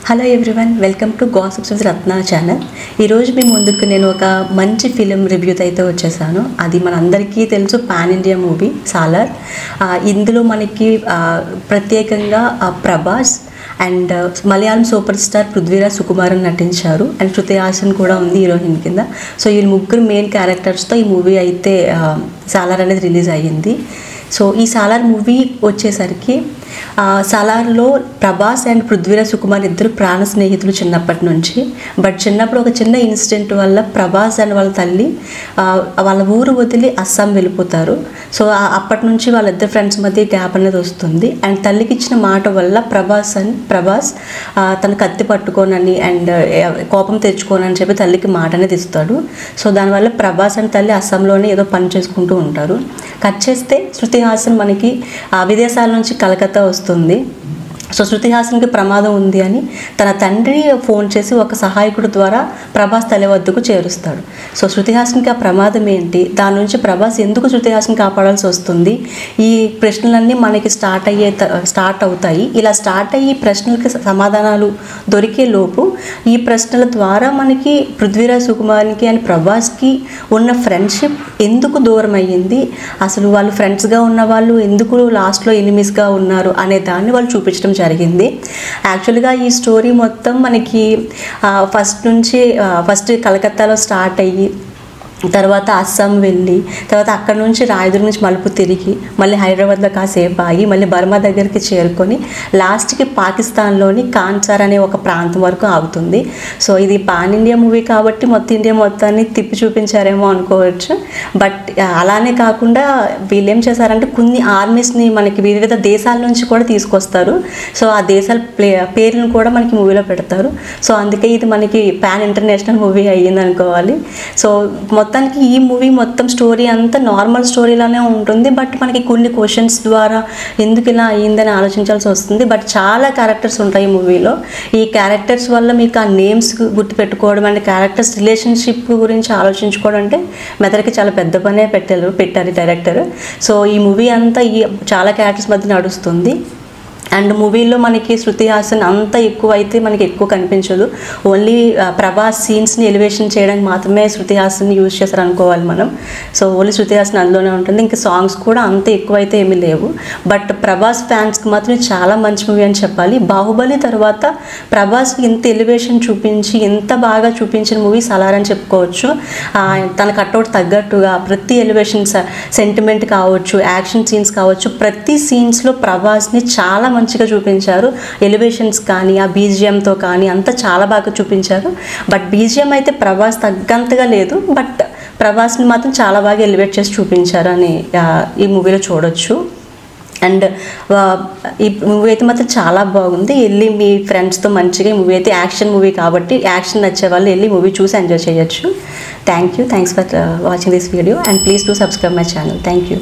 Hello everyone, welcome to gossips with Ratna channel. ఈరోజు మీ ముందుకు నేను ఒక మంచి ఫిలిం రివ్యూతో అయితే వచ్చేసాను. అది మనందరికీ తెలుసు, పాన్ ఇండియా మూవీ సాలార్. ఇందులో మనకి ప్రత్యేకంగా Prabhas and Malayalam super star Prithviraj Sukumaran నటించారు. అండ్ శృతి హాసన్ కూడా ఉంది హీరోయిన్ కింద. సో ఈ ముగ్గురు మెయిన్ క్యారెక్టర్స్తో ఈ మూవీ అయితే సాలార్ అనేది రిలీజ్ అయ్యింది. సో ఈ సాలార్ మూవీ వచ్చేసరికి సాలార్లో ప్రభాస్ అండ్ పృథ్వీరాజ్ సుకుమార్ ఇద్దరు ప్రాణ స్నేహితులు చిన్నప్పటి నుంచి. బట్ చిన్నప్పుడు ఒక చిన్న ఇన్సిడెంట్ వల్ల ప్రభాస్ అండ్ వాళ్ళ తల్లి వాళ్ళ ఊరు వదిలి అస్సాం వెళ్ళిపోతారు. సో అప్పటి నుంచి వాళ్ళిద్దరు ఫ్రెండ్స్ మధ్య గ్యాప్ అనేది వస్తుంది. అండ్ తల్లికి ఇచ్చిన మాట వల్ల ప్రభాస్ తన కత్తి పట్టుకోనని అండ్ కోపం తెచ్చుకోనని చెప్పి తల్లికి మాట అనేది ఇస్తాడు. సో దానివల్ల ప్రభాస్ అండ్ తల్లి అస్సాంలోనే ఏదో పని చేసుకుంటూ ఉంటారు. కట్ చేస్తే శృతి హాసన్ మనకి విదేశాల నుంచి కలకత్తా వస్తుంది. సో శృతి హాసన్కి ప్రమాదం ఉంది అని తన తండ్రి ఫోన్ చేసి ఒక సహాయకుడి ద్వారా ప్రభాస్ తల్లి వద్దకు చేరుస్తాడు. సో శృతి హాసన్కి ఆ ప్రమాదం ఏంటి, దాని నుంచి ప్రభాస్ ఎందుకు శృతి హాసన్ కాపాడాల్సి వస్తుంది, ఈ ప్రశ్నలన్నీ మనకి స్టార్ట్ అవుతాయి. ఇలా స్టార్ట్ అయ్యి ప్రశ్నలకి సమాధానాలు దొరికే లోపు ఈ ప్రశ్నల ద్వారా మనకి పృథ్వీరాజ్ సుకుమార్కి అండ్ ప్రభాస్కి ఉన్న ఫ్రెండ్షిప్ ఎందుకు దూరం అయ్యింది, అసలు వాళ్ళు ఫ్రెండ్స్గా ఉన్న వాళ్ళు ఎందుకు లాస్ట్లో ఎనిమీస్గా ఉన్నారు అనే దాన్ని వాళ్ళు చూపించడం జరిగింది. యాక్చువల్గా ఈ స్టోరీ మొత్తం మనకి ఫస్ట్ కలకత్తాలో స్టార్ట్ అయ్యి తర్వాత అస్సాం వెళ్ళి తర్వాత అక్కడ నుంచి రాయదుర్గ్ నుంచి మలుపు తిరిగి మళ్ళీ హైదరాబాద్లో కాసేపు ఆగి మళ్ళీ బర్మా దగ్గరికి చేరుకొని లాస్ట్కి పాకిస్తాన్లోని కాన్సార్ అనే ఒక ప్రాంతం వరకు ఆగుతుంది. సో ఇది పాన్ ఇండియా మూవీ కాబట్టి మొత్తం ఇండియా మొత్తాన్ని తిప్పి చూపించారేమో అనుకోవచ్చు. బట్ అలానే కాకుండా వీళ్ళు ఏం చేశారంటే కొన్ని ఆర్మీస్ని మనకి వివిధ దేశాల నుంచి కూడా తీసుకొస్తారు. సో ఆ దేశాల పేర్లను కూడా మనకి మూవీలో పెడతారు. సో అందుకే ఇది మనకి పాన్ ఇంటర్నేషనల్ మూవీ అయ్యింది అనుకోవాలి. సో మొత్తానికి ఈ మూవీ మొత్తం స్టోరీ అంతా నార్మల్ స్టోరీలానే ఉంటుంది. బట్ మనకి కొన్ని క్వశ్చన్స్ ద్వారా ఎందుకు ఇలా అయ్యిందని ఆలోచించాల్సి వస్తుంది. బట్ చాలా క్యారెక్టర్స్ ఉంటాయి ఈ మూవీలో. ఈ క్యారెక్టర్స్ వల్ల మీకు ఆ నేమ్స్ గుర్తుపెట్టుకోవడం అండ్ క్యారెక్టర్స్ రిలేషన్షిప్ గురించి ఆలోచించుకోవడం అంటే మెదడుకి చాలా పెద్ద పనే పెట్టారు డైరెక్టర్. సో ఈ మూవీ అంతా చాలా క్యారెక్టర్స్ మధ్య నడుస్తుంది. అండ్ మూవీలో మనకి శృతి హాసన్ అంత ఎక్కువ అయితే మనకి ఎక్కువ కనిపించదు. ఓన్లీ ప్రభాస్ సీన్స్ని ఎలివేషన్ చేయడానికి మాత్రమే శృతి హాసన్ యూజ్ చేస్తారు అనుకోవాలి మనం. సో ఓన్లీ శృతి హాసన్ అందులోనే ఉంటుంది. ఇంకా సాంగ్స్ కూడా అంత ఎక్కువ అయితే ఏమీ లేవు. బట్ ప్రభాస్ ఫ్యాన్స్కి మాత్రం చాలా మంచి మూవీ అని చెప్పాలి. బాహుబలి తర్వాత ప్రభాస్కి ఇంత ఎలివేషన్ చూపించి ఎంత బాగా చూపించిన మూవీ సాలార్ అని చెప్పుకోవచ్చు. తన కట్అవుట్ తగ్గట్టుగా ప్రతి ఎలివేషన్ సెంటిమెంట్ కావచ్చు, యాక్షన్ సీన్స్ కావచ్చు, ప్రతి సీన్స్లో ప్రభాస్ని చాలా మంచిగా చూపించారు. ఎలివేషన్స్ కానీ ఆ బీజిఎంతో కానీ అంతా చాలా బాగా చూపించారు. బట్ బీజిఎం అయితే ప్రభాస్ తగ్గంతగా లేదు. బట్ ప్రభాస్ని మాత్రం చాలా బాగా ఎలివేట్ చేసి చూపించారు అని ఈ మూవీలో చూడొచ్చు. అండ్ ఈ మూవీ అయితే మాత్రం చాలా బాగుంది. వెళ్ళి మీ ఫ్రెండ్స్తో మంచిగా ఈ మూవీ అయితే యాక్షన్ మూవీ కాబట్టి యాక్షన్ నచ్చే వాళ్ళు వెళ్ళి మూవీ చూసి ఎంజాయ్ చేయొచ్చు. Thanks for watching this video and please do subscribe my channel. Thank you.